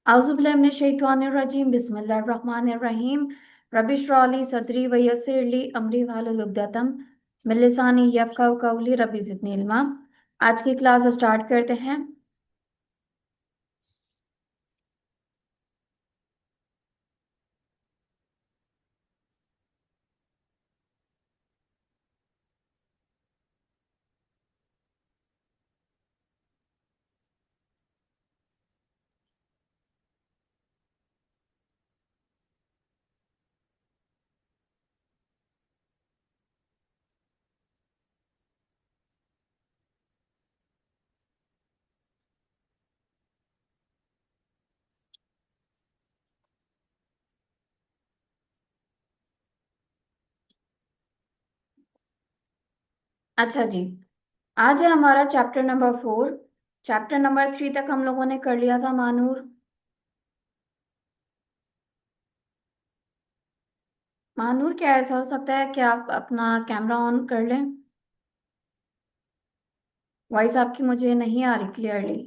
औज़ुबिल्लाहिमिनश्शैतानिर्रजीम बिस्मिल्लाहिर्रहमानिर्रहीम रब्बिश इश्रह ली सदरी व यस्सिर ली अमरी वाहलुल उक़दतम मिन लिसानी यफ़क़हू क़ौली रब्बी ज़िदनी इल्मा। आज की क्लास स्टार्ट करते हैं। अच्छा जी, आज है हमारा चैप्टर नंबर 4। चैप्टर नंबर 3 तक हम लोगों ने कर लिया था मानूर। मानूर, क्या ऐसा हो सकता है कि आप अपना कैमरा ऑन कर लें? वॉइस आपकी मुझे नहीं आ रही clearly.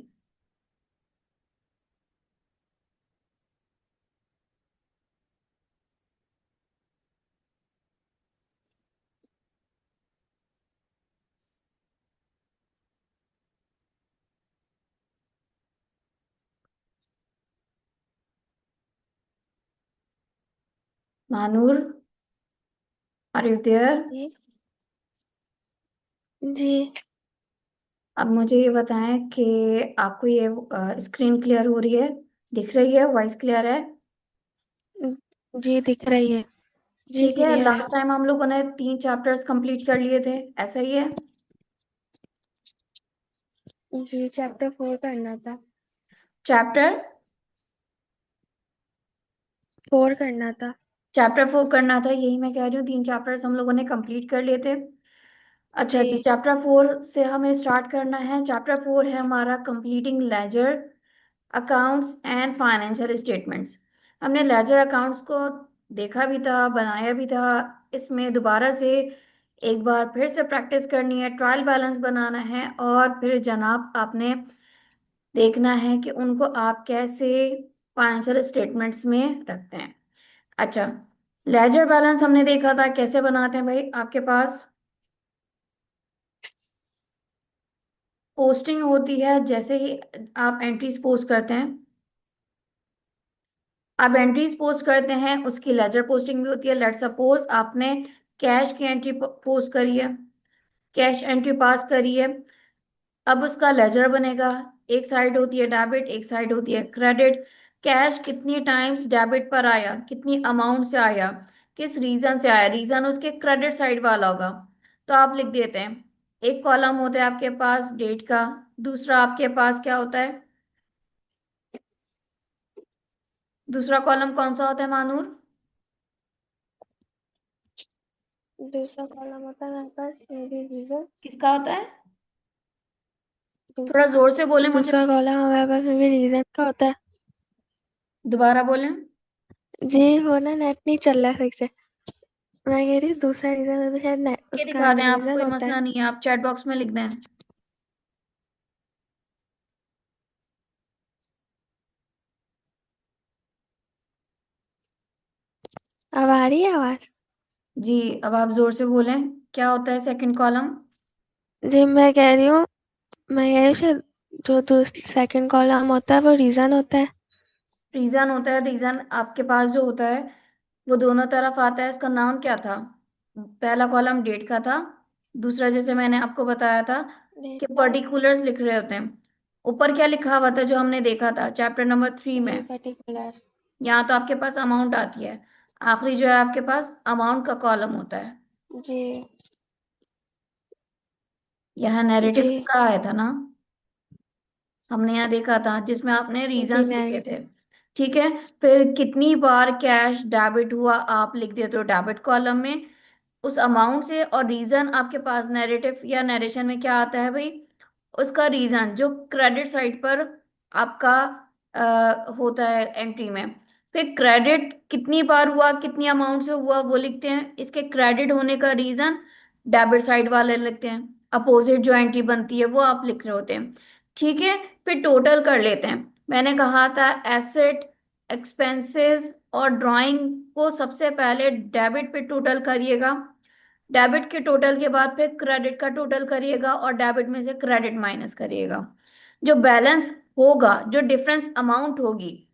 Manoor, are you there? जी। जी। अब मुझे ये बताएं कि आपको ये स्क्रीन क्लियर हो रही है, दिख रही है, वॉइस क्लियर है? जी दिख रही है। जी ठीक है। क्लियर है। लास्ट टाइम हम लोगों ने 3 चैप्टर्स कंप्लीट कर लिए थे, ऐसा ही है? जी चैप्टर 4 करना था। चैप्टर फोर करना था। चैप्टर 4 करना था, यही मैं कह रही हूँ। 3 चैप्टर्स हम लोगों ने कंप्लीट कर लिए थे। अच्छा जी, जी। चैप्टर 4 से हमें स्टार्ट करना है। चैप्टर 4 है हमारा completing ledger accounts and financial statements. हमने लेजर अकाउंट्स को देखा भी था, बनाया भी था। इसमें दोबारा से एक बार फिर से प्रैक्टिस करनी है, ट्रायल बैलेंस बनाना है, और फिर जनाब आपने देखना है कि उनको आप कैसे फाइनेंशियल स्टेटमेंट्स में रखते हैं। अच्छा, लेजर बैलेंस हमने देखा था कैसे बनाते हैं भाई। आपके पास पोस्टिंग होती है, जैसे ही आप एंट्रीज पोस्ट करते हैं, आप एंट्रीज पोस्ट करते हैं, उसकी लेजर पोस्टिंग भी होती है। लेट सपोज आपने कैश की एंट्री पोस्ट करी है, कैश एंट्री पास करी है। अब उसका लेजर बनेगा। एक साइड होती है डेबिट, एक साइड होती है क्रेडिट। कैश कितनी टाइम्स डेबिट पर आया, कितनी अमाउंट से आया, किस रीजन से आया, रीजन उसके क्रेडिट साइड वाला होगा। तो आप लिख देते हैं। एक कॉलम होता है आपके पास डेट का, दूसरा आपके पास क्या होता है, दूसरा कॉलम कौन सा होता है मानूर? दूसरा कॉलम होता है मेरे पास मेरी रीजन। किसका होता है? थोड़ा जोर से बोले, मुझे दूसरा कॉलम हमारे पास मेरी रीजन का होता है। दोबारा बोलें। जी वो ना नेट नहीं चल रहा ठीक से। मैं कह रही हूँ दूसरा रीजन में भी शायद ये उसका दिखा दें आपको, रीजन कोई होता है। मसला नहीं है, आप चैट बॉक्स में लिख दें। अब आ रही है आवाज? जी, अब आप जोर से बोलें। क्या होता है सेकंड कॉलम? जी मैं कह रही हूँ शायद जो सेकंड कॉलम होता है वो रीजन होता है। रीजन होता है। रीजन आपके पास जो होता है वो दोनों तरफ आता है। इसका नाम क्या था? पहला कॉलम डेट का था, दूसरा जैसे मैंने आपको बताया था डेट कि का। पर्टिकुलर्स लिख रहे होते हैं। ऊपर क्या लिखा हुआ था जो हमने देखा था चैप्टर नंबर 3 जी में? पर्टिकुलर्स। यहाँ तो आपके पास अमाउंट आती है, आखिरी जो है आपके पास अमाउंट का कॉलम होता है। जी। यहाँ नैरेटिव जी। का आया था ना, हमने यहाँ देखा था जिसमें आपने जी रीजंस लिखे थे। नेगेटिव। ठीक है। फिर कितनी बार कैश डेबिट हुआ आप लिख देते हो डेबिट कॉलम में, उस अमाउंट से। और रीजन आपके पास नैरेटिव या नरेशन में क्या आता है भाई? उसका रीजन जो क्रेडिट साइड पर आपका होता है एंट्री में। फिर क्रेडिट कितनी बार हुआ, कितनी अमाउंट से हुआ, वो लिखते हैं। इसके क्रेडिट होने का रीजन डेबिट साइड वाले लिखते हैं। अपोजिट जो एंट्री बनती है वो आप लिख रहे होते हैं। ठीक है। फिर टोटल कर लेते हैं मैंने कहा था एसेट, एक्सपेंसेस और ड्राइंग को सबसे पहले डेबिट पे टोटल करिएगा, डेबिट के टोटल के बाद फिर क्रेडिट का टोटल करिएगा और डेबिट में से क्रेडिट माइनस करिएगा। जो बैलेंस होगा, जो डिफरेंस अमाउंट होगी,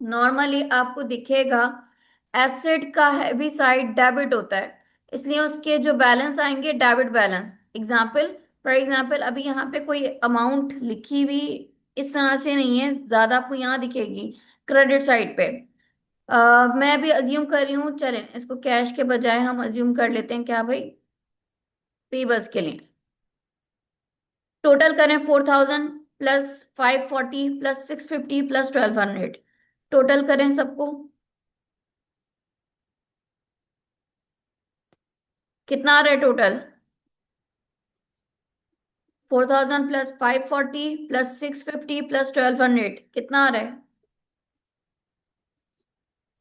नॉर्मली आपको दिखेगा एसेट का हैवी साइड डेबिट होता है, इसलिए उसके जो बैलेंस आएंगे debit balance. Example, for example अभी यहाँ पे कोई अमाउंट लिखी हुई इस तरह से नहीं है, ज्यादा आपको यहाँ दिखेगी क्रेडिट साइड पे। मैं अभी अज्यूम कर रही हूँ, चलें इसको कैश के बजाय हम अज्यूम कर लेते हैं क्या भाई, पेबल्स के लिए। टोटल करें 4000 प्लस 540 प्लस 650 प्लस 1200, टोटल करें सबको, कितना आ रहा है टोटल? 4000 प्लस 540 प्लस 650 प्लस 1200 कितना आ रहा है?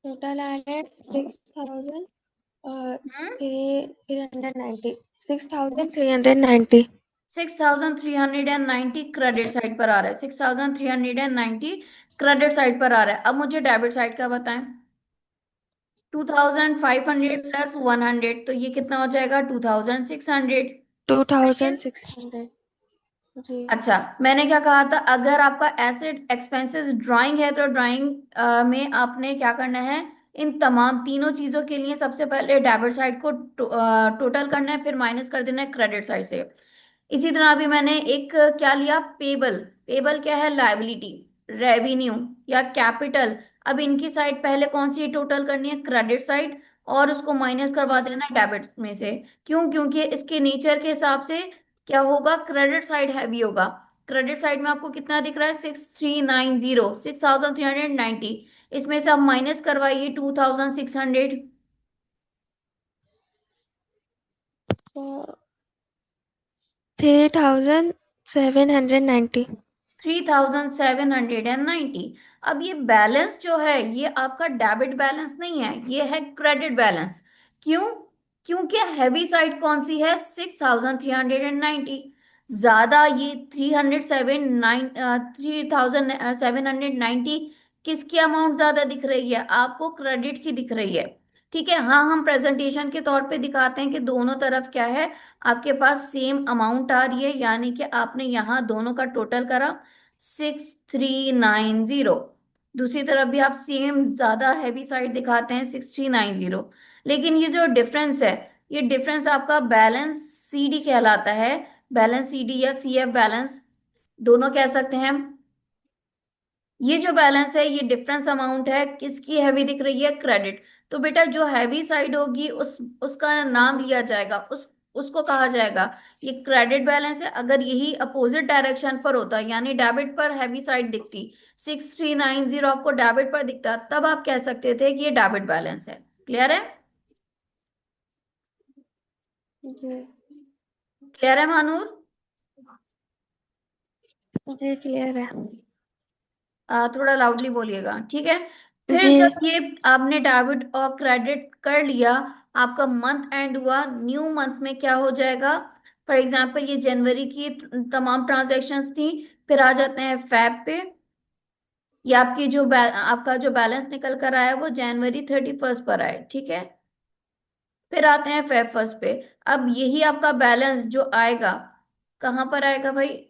टोटल आ रहा है 6000 और हम्म, 390, 6390। 6390 क्रेडिट साइड पर आ रहा है, 6390 क्रेडिट साइड पर आ रहा है। अब मुझे डेबिट साइड का बताएं। 2500 प्लस 100 तो ये कितना हो जाएगा? 2600। टू सही है। थाउजेंड सिक्स हंड्रेड जी। अच्छा, मैंने क्या कहा था, अगर आपका एसेट एक्सपेंसेस ड्राइंग है तो ड्राइंग में आपने क्या करना है, इन तमाम तीनों चीजों के लिए सबसे पहले डेबिट साइड को टोटल करना है, फिर माइनस कर देना है क्रेडिट साइड से। इसी तरह अभी मैंने एक क्या लिया, पेबल। पेबल क्या है? लायबिलिटी, रेवेन्यू या कैपिटल। अब इनकी साइड पहले कौन सी टोटल करनी है? क्रेडिट साइड, और उसको माइनस करवा देना है डेबिट में से। क्यों? क्योंकि इसके नेचर के हिसाब से क्या होगा, क्रेडिट साइड हैवी होगा। क्रेडिट साइड में आपको कितना दिख रहा है? 6390, 6390। इसमें से आप माइनस करवाइए 2600। 3790। 3790। अब ये बैलेंस जो है ये आपका डेबिट बैलेंस नहीं है, ये है क्रेडिट बैलेंस। क्यों? क्योंकि हैवी साइड कौन सी है? 6390। ज्यादा ये 3790 किसकी अमाउंट ज्यादा दिख रही है आपको? क्रेडिट की दिख रही है। ठीक है, हाँ हम प्रेजेंटेशन के तौर पे दिखाते हैं कि दोनों तरफ क्या है, आपके पास सेम अमाउंट आ रही है, यानी कि आपने यहाँ दोनों का टोटल करा 6390। दूसरी तरफ भी आप सेम ज्यादा हैवी साइड दिखाते हैं 6390। लेकिन ये जो डिफरेंस है, ये डिफरेंस आपका बैलेंस सीडी कहलाता है। बैलेंस सीडी या सीएफ बैलेंस दोनों कह सकते हैं हम। ये जो बैलेंस है, ये डिफरेंस अमाउंट है, किसकी हैवी दिख रही है? क्रेडिट। तो बेटा जो हैवी साइड होगी उसका नाम लिया जाएगा, उसको कहा जाएगा ये क्रेडिट बैलेंस है। अगर यही अपोजिट डायरेक्शन पर होता, यानी डेबिट पर हैवी साइड दिखती, 6390 आपको डेबिट पर दिखता, तब आप कह सकते थे कि ये डेबिट बैलेंस है। क्लियर है? जी। क्लियर है मानूर? जी क्लियर है। थोड़ा लाउडली बोलिएगा, ठीक है। फिर जी। जब ये आपने डेबिट और क्रेडिट कर लिया, आपका मंथ एंड हुआ, न्यू मंथ में क्या हो जाएगा? फॉर एग्जांपल ये जनवरी की तमाम ट्रांजैक्शंस थी, फिर आ जाते हैं फैब पे। ये आपकी आपका जो बैलेंस निकल कर आया वो जनवरी 31 पर आए, ठीक है। फिर आते हैं फेब 1 पे। अब यही आपका बैलेंस जो आएगा, कहाँ पर आएगा भाई?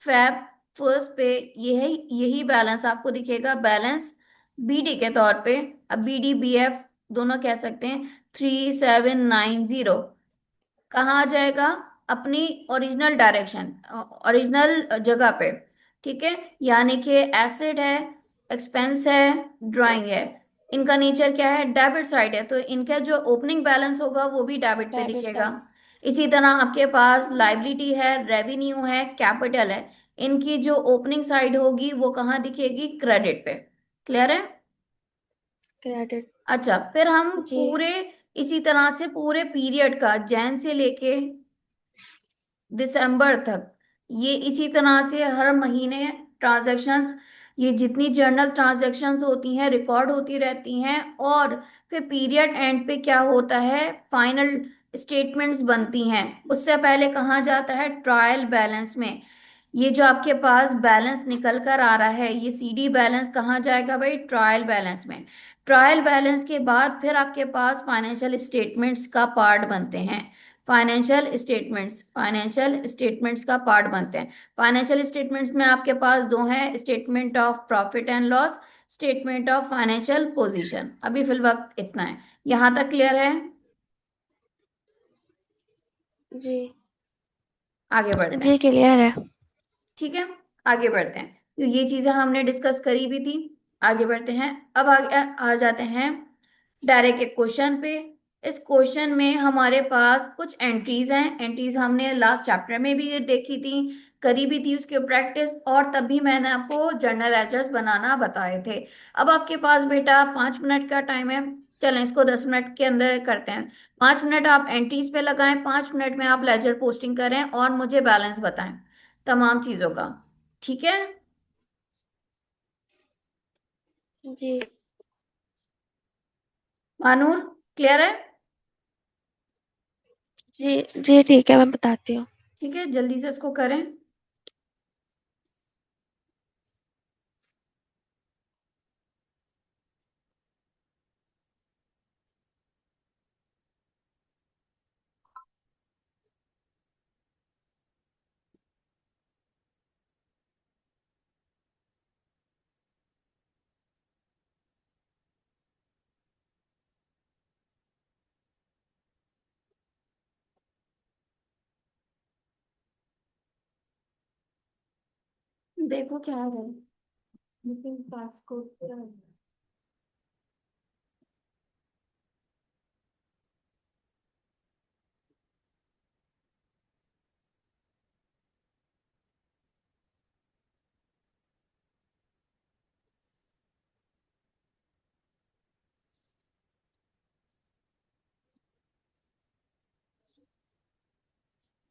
फेब 1 पे। यही यही बैलेंस आपको दिखेगा, बैलेंस बीडी के तौर पे। अब बीडी बीएफ दोनों कह सकते हैं। 3790 कहाँ आ जाएगा? अपनी ओरिजिनल डायरेक्शन, ओरिजिनल जगह पे। ठीक है, यानी कि एसिड है, एक्सपेंस है, ड्राइंग है। इनका नेचर क्या है? डेबिट साइड है, तो इनका जो ओपनिंग बैलेंस होगा वो भी डेबिट पे डेबिट दिखेगा। साइड। इसी तरह आपके पास लाइबिलिटी है, रेवेन्यू है, कैपिटल है। इनकी जो ओपनिंग साइड होगी वो कहाँ दिखेगी? क्रेडिट पे। क्लियर है? क्रेडिट। अच्छा, फिर हम जी। पूरे इसी तरह से पूरे पीरियड का, जैन से लेके दिसंबर तक, ये इसी तरह से हर महीने ट्रांजैक्शंस, ये जितनी जर्नल ट्रांजैक्शंस होती हैं रिकॉर्ड होती रहती हैं। और फिर पीरियड एंड पे क्या होता है? फाइनल स्टेटमेंट्स बनती हैं। उससे पहले कहाँ जाता है? ट्रायल बैलेंस में। ये जो आपके पास बैलेंस निकल कर आ रहा है, ये सीडी बैलेंस कहाँ जाएगा भाई? ट्रायल बैलेंस में। ट्रायल बैलेंस के बाद फिर आपके पास फाइनेंशियल स्टेटमेंट्स का पार्ट बनते हैं। फाइनेंशियल स्टेटमेंट्स का पार्ट बनते हैं। फाइनेंशियल स्टेटमेंट्स में आपके पास दो हैं, statement of profit and loss, statement of financial position. अभी फिल वक्त इतना है। यहाँ तक क्लियर है? जी। आगे बढ़ते जी हैं। क्लियर है। ठीक है, आगे बढ़ते हैं। तो ये चीजें हमने डिस्कस करी भी थी। आगे बढ़ते हैं। अब आगे आ जाते हैं डायरेक्ट एक क्वेश्चन पे। इस क्वेश्चन में हमारे पास कुछ एंट्रीज हैं। एंट्रीज हमने लास्ट चैप्टर में भी देखी थी, करी भी थी उसके प्रैक्टिस, और तभी मैंने आपको जर्नल लेजर्स बनाना बताए थे। अब आपके पास बेटा 5 मिनट का टाइम है। चलें इसको 10 मिनट के अंदर करते हैं। 5 मिनट आप एंट्रीज पे लगाएं, 5 मिनट में आप लेजर पोस्टिंग करें और मुझे बैलेंस बताएं तमाम चीजों का। ठीक है? जी। मानूर, क्लियर है? जी जी ठीक है, मैं बताती हूँ। ठीक है, जल्दी से इसको करें। देखो क्या है, लेकिन पासकोड क्या है?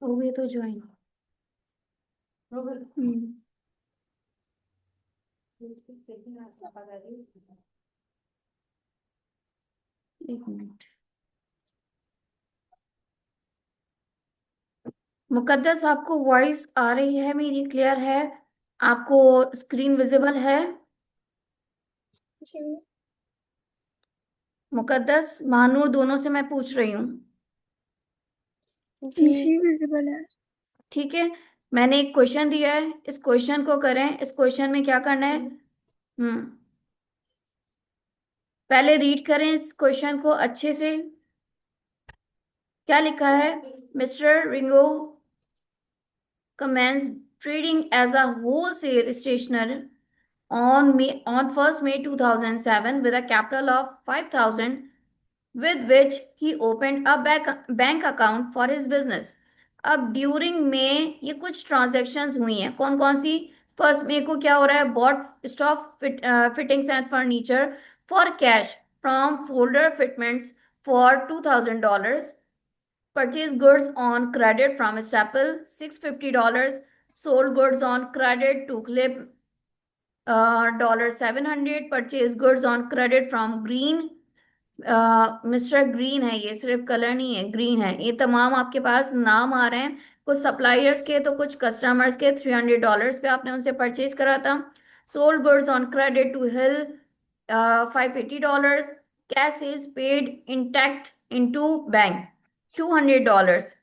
हो गए तो ज्वाइन। हो गए। एक मिनट। मुकद्दस, आपको वॉइस आ रही है मेरी? क्लियर है? आपको स्क्रीन विजिबल है? जी। मुकद्दस, महानूर, दोनों से मैं पूछ रही हूँ। जी जी विजिबल है। ठीक है, मैंने एक क्वेश्चन दिया है, इस क्वेश्चन को करें। इस क्वेश्चन में क्या करना है? पहले रीड करें इस क्वेश्चन को अच्छे से। क्या लिखा है? Mister Ringo commenced trading as a wholesale stationer on 1st May 2007 with a capital of 5,000, with which he opened a bank account for his business. अब ड्यूरिंग में ये कुछ ट्रांजेक्शन्स हुई हैं, कौन कौन सी? फर्स्ट मे को क्या हो रहा है? Bought stock fittings and furniture for cash from folder fitments for $2,000, purchased goods on credit from Staple $650, sold goods on credit to Clip $700, purchased goods on credit from Green, mister green है, ये सिर्फ colour नहीं है, green है। ये तमाम आपके पास नाम आ रहे हैं, कुछ सप्लायर्स के तो कुछ कस्टमर्स के। $300 पे आपने उनसे परचेज करा था। Sold goods on credit to Hill $580, cash is paid intact into bank $200,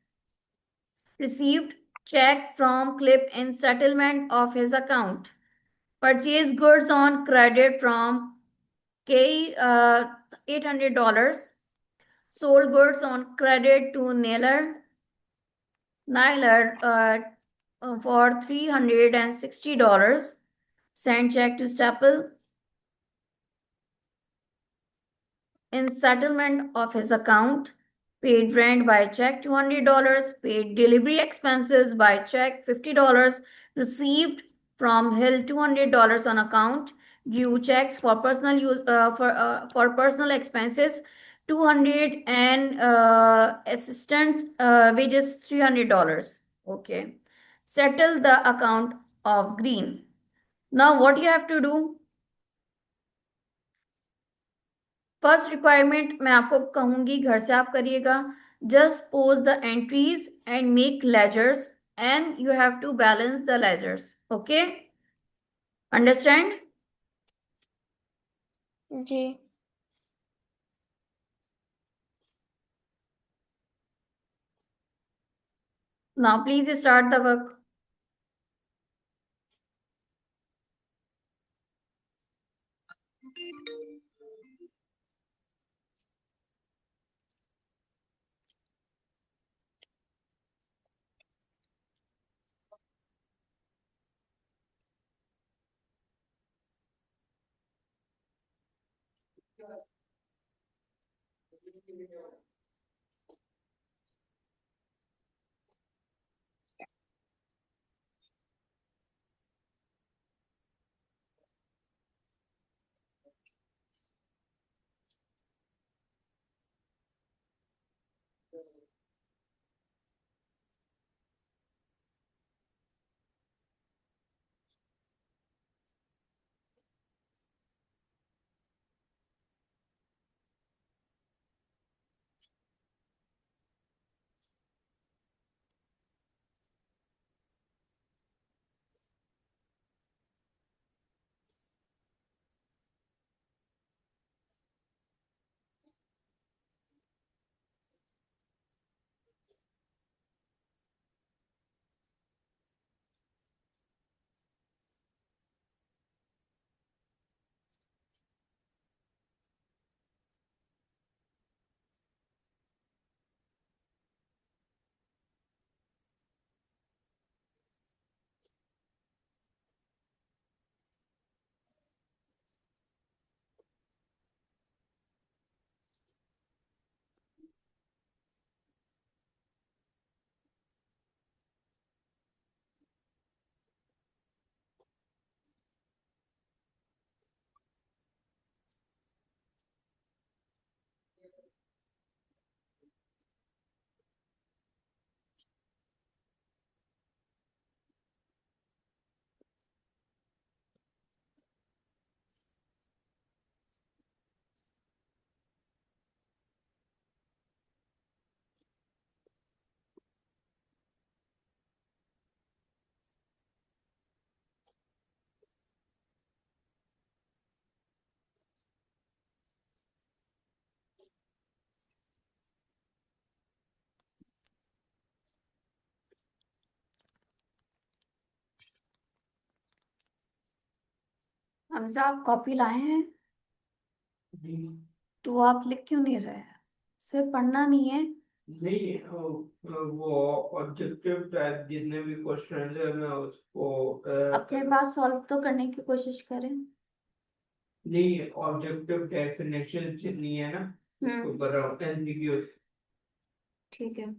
received check from Clip in settlement of his account, purchased goods on credit from K $800, sold goods on credit to Naylor for $360, sent check to Staple in settlement of his account, paid rent by check $200, paid delivery expenses by check $50, received from Hill $200 on account, drew checks for personal use for personal expenses 200, and assistant wages $300. Okay, settle the account of Green. Now what you have to do? First requirement मैं आपको कहूंगी, घर से आप करिएगा। Just pose the entries and make ledgers and you have to balance the ledgers. Okay, understand? जी। Now please start the work. Hamza, आप copy लाए हैं? तो आप लिख क्यों नहीं रहे हैं? सिर्फ पढ़ना नहीं है। नहीं वो ऑब्जेक्टिव टाइप जितने भी क्वेश्चन है मैं उसको अपने पास सॉल्व तो करने की कोशिश करें। नहीं ऑब्जेक्टिव डेफिनेशन जितनी है ना उसको कर रहा हूँ एमसीक्यू। ठीक है।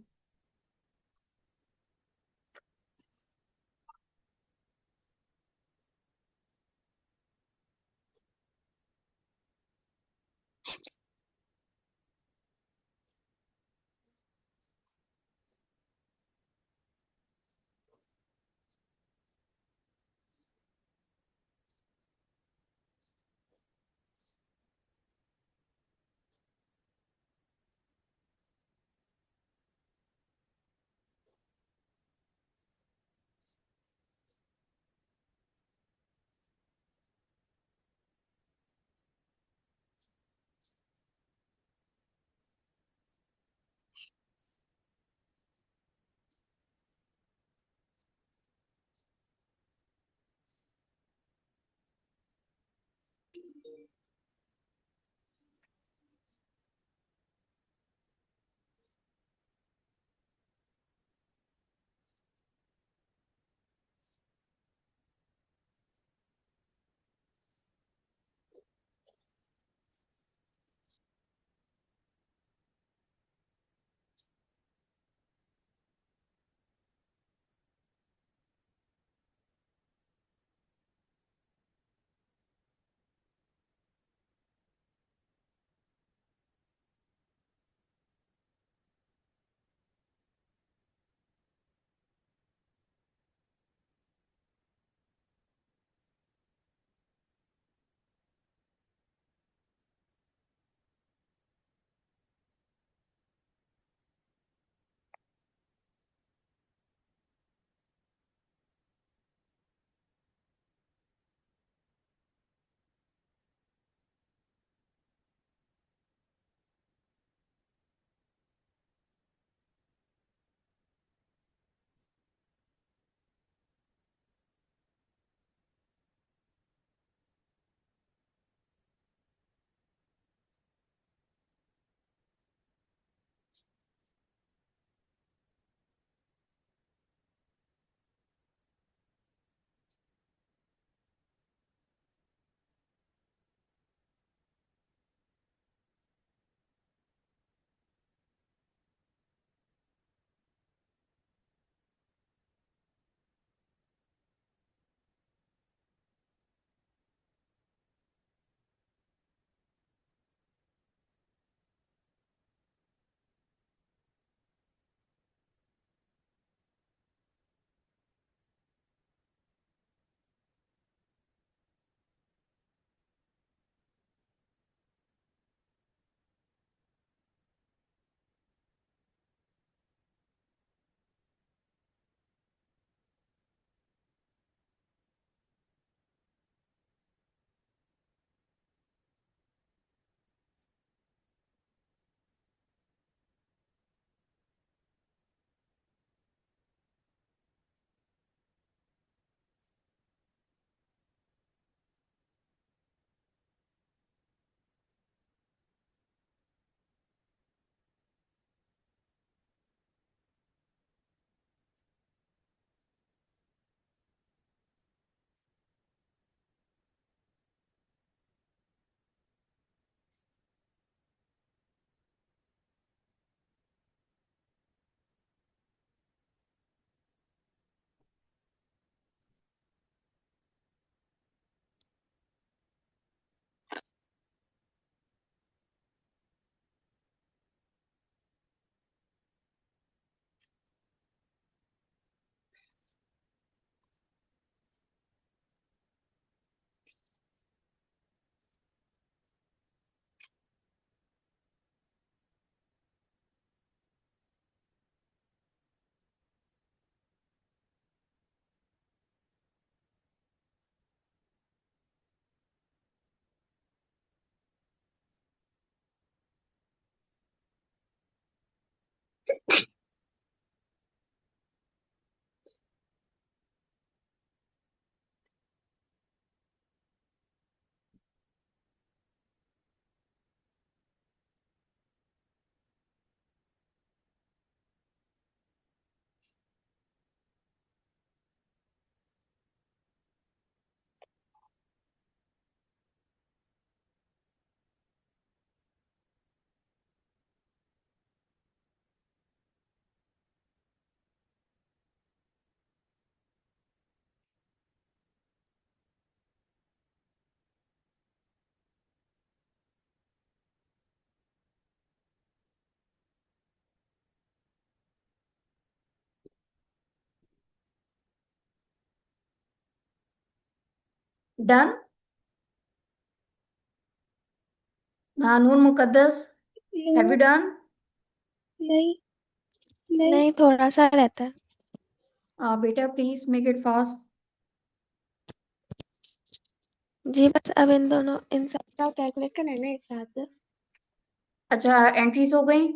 Done. Nanoor Mukaddas, have no, you done? नहीं, नहीं, थोड़ा सा रहता है। बेटा प्लीज मेक इट फास्ट। जी बस अब इन सब का कैलकुलेट करना है ना एक साथ। अच्छा, एंट्रीज हो गई।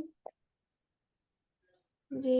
जी।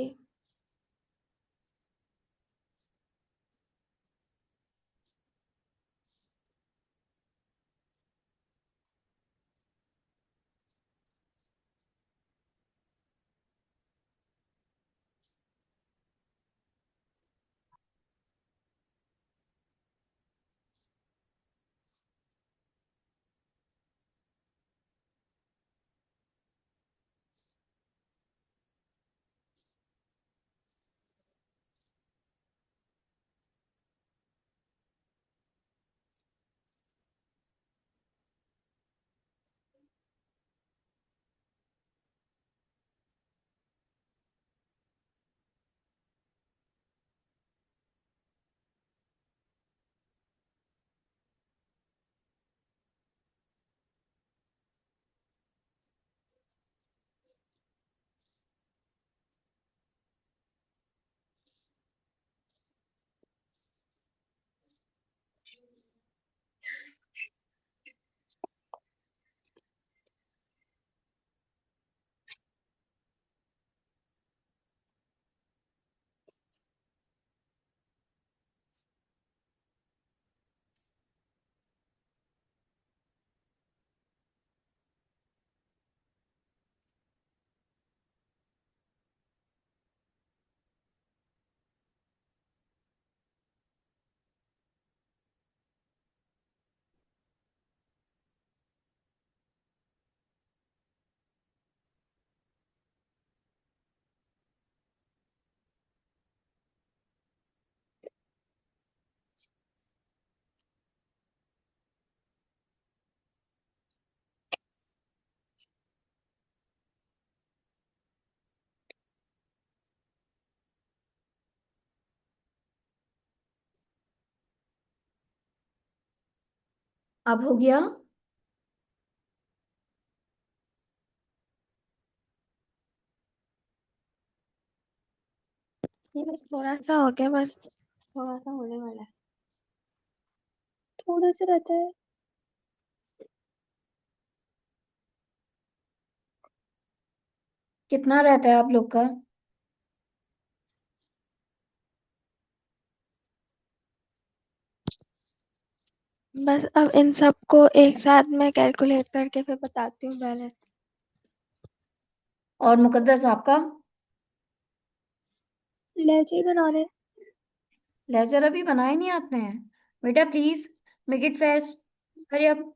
अब हो गया। ये बस थोड़ा सा हो गया, बस थोड़ा सा होने वाला है। थोड़ा सा रहता है। कितना रहता है आप लोग का? बस अब इन सबको एक साथ मैं कैलकुलेट करके फिर बताती हूँ बैलेंस। और मुकद्दस आपका? लेजर बनाने। लेजर अभी बनाए नहीं आपने? बेटा please make it fast, hurry up.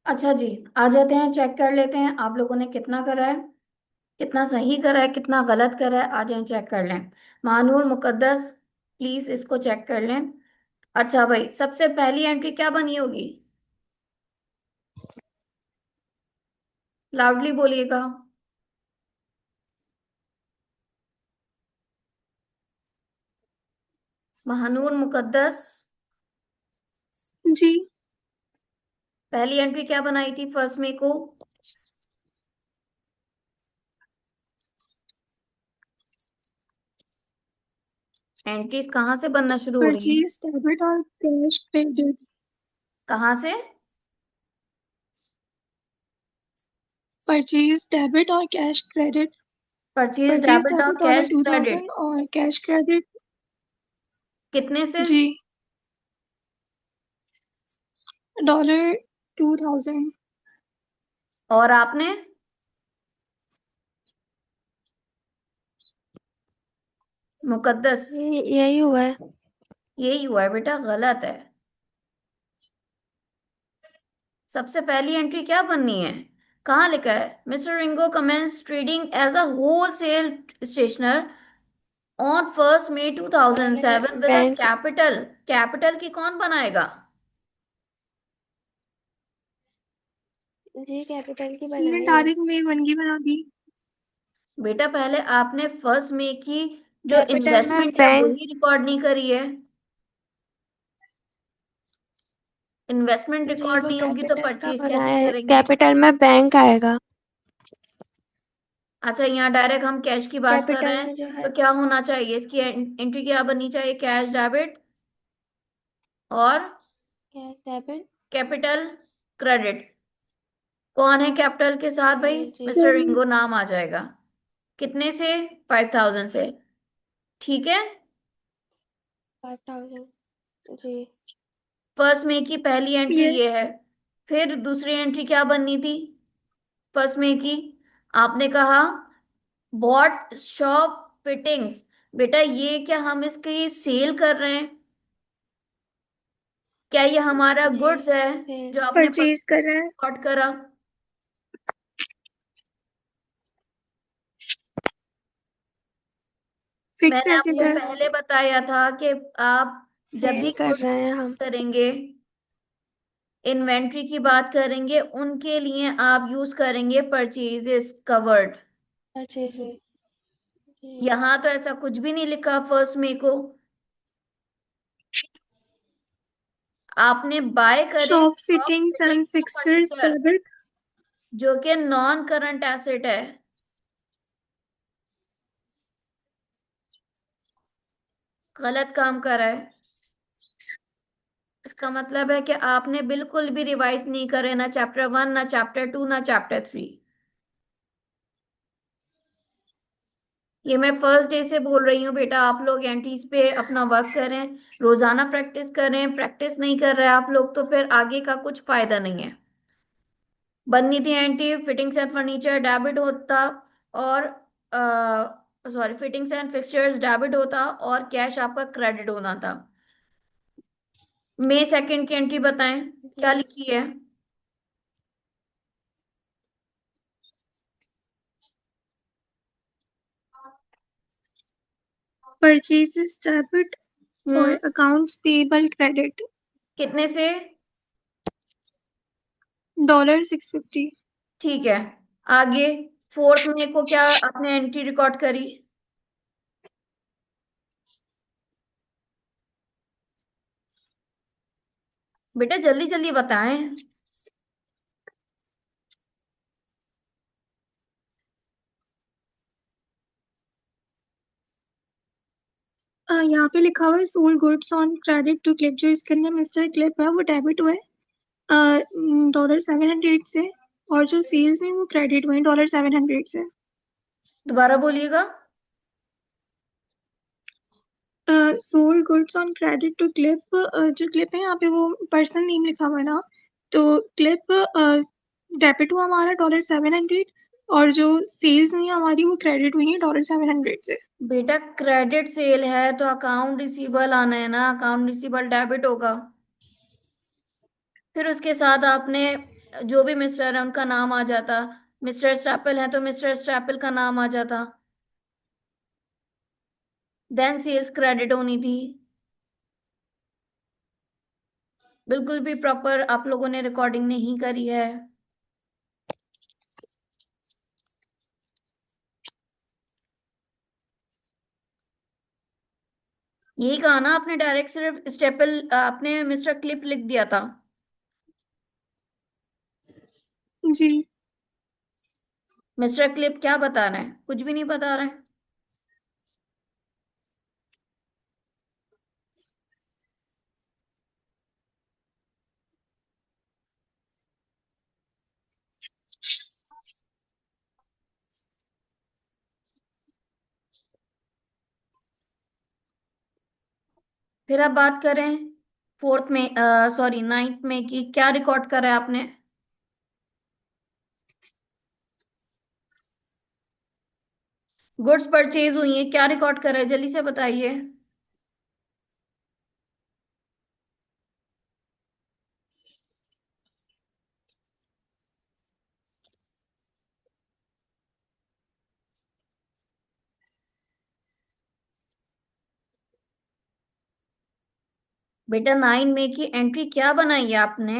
अच्छा जी, आ जाते हैं, चेक कर लेते हैं आप लोगों ने कितना करा है, कितना सही करा है, कितना गलत करा है। आ जाएं, चेक कर लें। महानूर, मुकद्दस, प्लीज इसको चेक कर लें। अच्छा भाई, सबसे पहली एंट्री क्या बनी होगी? लाउडली बोलिएगा। महानूर, मुकद्दस, जी। पहली एंट्री क्या बनाई थी फर्स्ट में को? एंट्रीज कहाँ से बनना शुरू हो रही हैं? परचेज डेबिट और कैश क्रेडिट। कहाँ से? परचेज डेबिट और cash credit. Purchase purchase debit और debit dollar cash to credit. Thousand और कैश क्रेडिट। कितने से? जी। $2000। और आपने? मुकद्दस, यही हुआ है। यही हुआ है बेटा, गलत है। सबसे पहली एंट्री क्या बननी है? कहाँ लिखा है? Mister Ringo commence trading as a wholesale stationer on 1 May 2007 with a bank. Capital. Capital की कौन बनाएगा? जी, कैपिटल की तुमने बनाई है। तारीख में बनगी बना दी। बेटा पहले आपने 1 मई की जो कैपिटल में इन्वेस्टमेंट है बैंक। वही रिकॉर्ड नहीं करी है। इन्वेस्टमेंट जी, रिकॉर्ड वो नहीं होगी तो कैपिटल का परचेज कैसे बनाया है, करेंगे? कैपिटल में बैंक आएगा। अच्छा, यहाँ डायरेक्ट हम कैश की बात कर रहे कैपिटल हैं, में जो है तो क्या होना चाहिए? इसकी एंट्री क्या बननी चाहिए? कैश डेबिट और कैश डेबिट। Capital credit. कौन है कैपिटल के साथ भाई? जी। मिस्टर रिंगो नाम आ जाएगा। कितने से? 5000 से। ठीक है। 5000। जी। 1 मई की पहली एंट्री ये यस। है। फिर दूसरी एंट्री क्या बननी थी 1 मई की? आपने कहा बॉट शॉप फिटिंग्स। बेटा ये क्या हम इसकी सेल कर रहे हैं? क्या ये हमारा जी, गुड्स है सेल। जो आपने परचेज कर रहे हैं। प्लॉट करा? फिक्स मैंने एसेट आपको है। ये पहले बताया था कि आप जब भी सेल कर गुड्स रहे हैं हम। करेंगे, इन्वेंट्री की बात करेंगे, उनके लिए आप यूज करेंगे परचेजेस कवर्ड। परचेजेस। जी। यहाँ तो ऐसा कुछ भी नहीं लिखा 1 मई को। आपने बाय करे shop shop fittings and fittings और फिक्सचर्स फर्नीचर, डेबिट। जो कि नॉन करंट एसेट है। गलत काम करा है। इसका मतलब है कि आपने बिल्कुल भी रिवाइज नहीं करे, ना चैप्टर 1, ना चैप्टर 2, ना चैप्टर 3। ये मैं फर्स्ट डे से बोल रही हूँ बेटा, आप लोग एंट्रीज पे अपना वर्क करें, रोजाना प्रैक्टिस करें। प्रैक्टिस नहीं कर रहे आप लोग तो फिर आगे का कुछ फायदा नहीं है। बननी थी entry fittings and furniture debit होता, और sorry, fittings and fixtures debit होता और कैश आपका क्रेडिट होना था। मई 2 की एंट्री बताएं, क्या जी। लिखी है? परचेजेस डेबिट और हम्म। Accounts payable credit. कितने से? $650। ठीक है। आगे 4 मई को क्या आपने एंट्री रिकॉर्ड करी? बेटा जल्दी जल्दी बताएं। यहाँ पे लिखा हुआ है sold goods on credit to Clip, जो इसके अंदर मिस्टर क्लिप है वो डेबिट हुआ है $700 से, और जो सेल्स है वो क्रेडिट हुए $700 से। दोबारा बोलिएगा। Sold goods on credit to Clip, जो क्लिप है यहाँ पे वो पर्सनल नेम लिखा हुआ है ना, तो क्लिप डेबिट हुआ हमारा $700, और जो सेल्स हुई है हमारी वो क्रेडिट हुई है $700 से। बेटा क्रेडिट सेल है तो अकाउंट रिसीवेबल आना है ना, अकाउंट रिसीवेबल डेबिट होगा। फिर उसके साथ आपने जो भी मिस्टर है उनका नाम आ जाता, मिस्टर स्टैपल है तो मिस्टर स्टैपल का नाम आ जाता, देन सेल्स क्रेडिट होनी थी। बिल्कुल भी प्रॉपर आप लोगों ने रिकॉर्डिंग नहीं करी है। यही कहा ना आपने, डायरेक्ट सिर्फ स्टेपल आपने मिस्टर क्लिप लिख दिया था। जी। मिस्टर क्लिप क्या बता रहे हैं, कुछ भी नहीं बता रहे हैं। फिर अब बात करें फोर्थ में, सॉरी नाइन्थ में, कि क्या रिकॉर्ड करा है आपने। गुड्स परचेज हुई है, क्या रिकॉर्ड करा है, जल्दी से बताइए। बेटा 9 में की एंट्री क्या बनाई है आपने।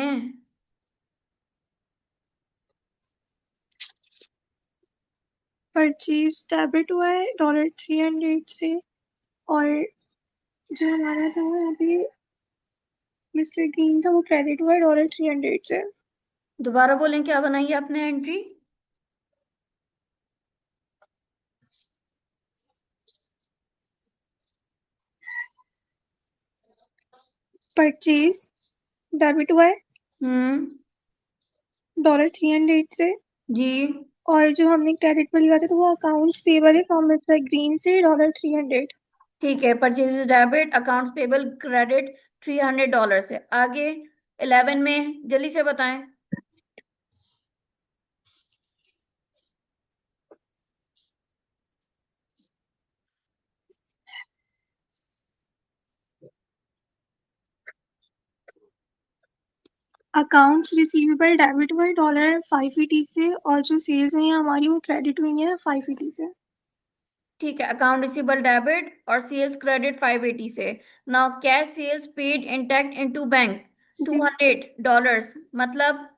परचेज डेबिट हुआ है $300 से, और जो हमारा था यहाँ पे मिस्टर ग्रीन था वो क्रेडिट हुआ है $300 से। दोबारा बोलें, क्या बनाई है आपने एंट्री। परचेज डेबिट हुआ है हम्म। $300 से, जी। और जो हमने क्रेडिट पर लिया था तो वो अकाउंट्स पेबल है फ्रॉम मिस्टर ग्रीन से $300। ठीक है, purchases debit, accounts payable credit $300 से। आगे 11 में जल्दी से बताएं। अकाउंट्स रिसीवेबल डेबिट हुआ है $580 से, और जो सेल्स हुई है हमारी वो क्रेडिट हुई है $580 से। ठीक है, अकाउंट रिसीवेबल डेबिट और सेल्स क्रेडिट 580 से। Now cash sales paid intact into bank जी। $200, मतलब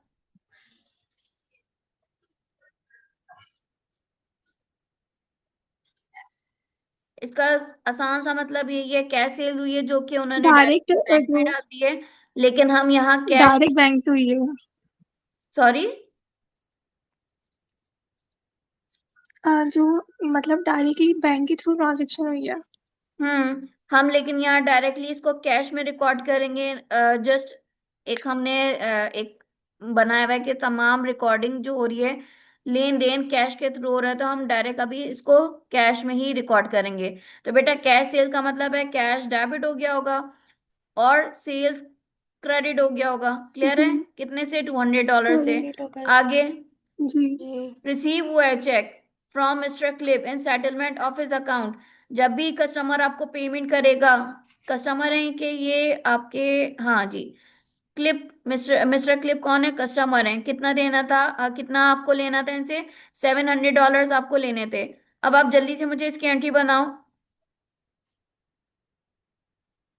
इसका आसान सा मतलब यही है, कैश सेल हुई है जो कि उन्होंने डायरेक्ट डायरेक्ट बैंक में जो डाल दी है, लेकिन हम यहाँ कैश, डायरेक्ट बैंक से हुई है। सॉरी, जो मतलब डायरेक्टली बैंक के थ्रू ट्रांजेक्शन हुई है। हम लेकिन यहाँ डायरेक्टली इसको कैश में रिकॉर्ड करेंगे। जस्ट एक हमने एक बनाया हुआ है कि तमाम रिकॉर्डिंग जो हो रही है, लेन देन कैश के थ्रू हो रहा है, तो हम डायरेक्ट अभी इसको कैश में ही रिकॉर्ड करेंगे। तो बेटा कैश सेल का मतलब है कैश डेबिट हो गया होगा और सेल्स क्रेडिट हो गया होगा। क्लियर है, जी। कितने से, $200 से। 400 होगा। आगे, जी। जी। रिसीव हुआ है cheque from mister Clip in settlement of his account. जब भी कस्टमर आपको पेमेंट करेगा, कस्टमर है कि ये आपके, हाँ जी, क्लिप, मिस्टर क्लिप कौन है, कस्टमर है। कितना देना था, कितना आपको लेना था इनसे, $700 आपको लेने थे। अब आप जल्दी से मुझे इसकी एंट्री बनाओ।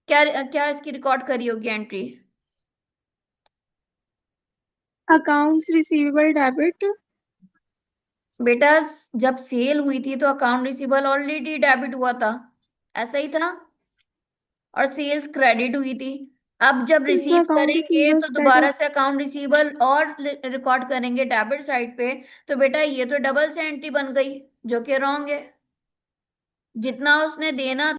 क्या क्या इसकी रिकॉर्ड करी होगी एंट्री। Accounts receivable debit. बेटा जब सेल हुई थी तो अकाउंट रिसीवेबल ऑलरेडी डेबिट हुआ था, ऐसा ही था, और सेल्स क्रेडिट हुई थी। अब जब इसमें रिसीव अकाउंट करेंगे रिसीवेबल तो क्रेडिट। दोबारा से अकाउंट रिसीवेबल और रिकॉर्ड करेंगे डेबिट साइड पे। तो बेटा ये तो डबल से एंट्री बन गई, जो कि रॉन्ग है। जितना उसने देना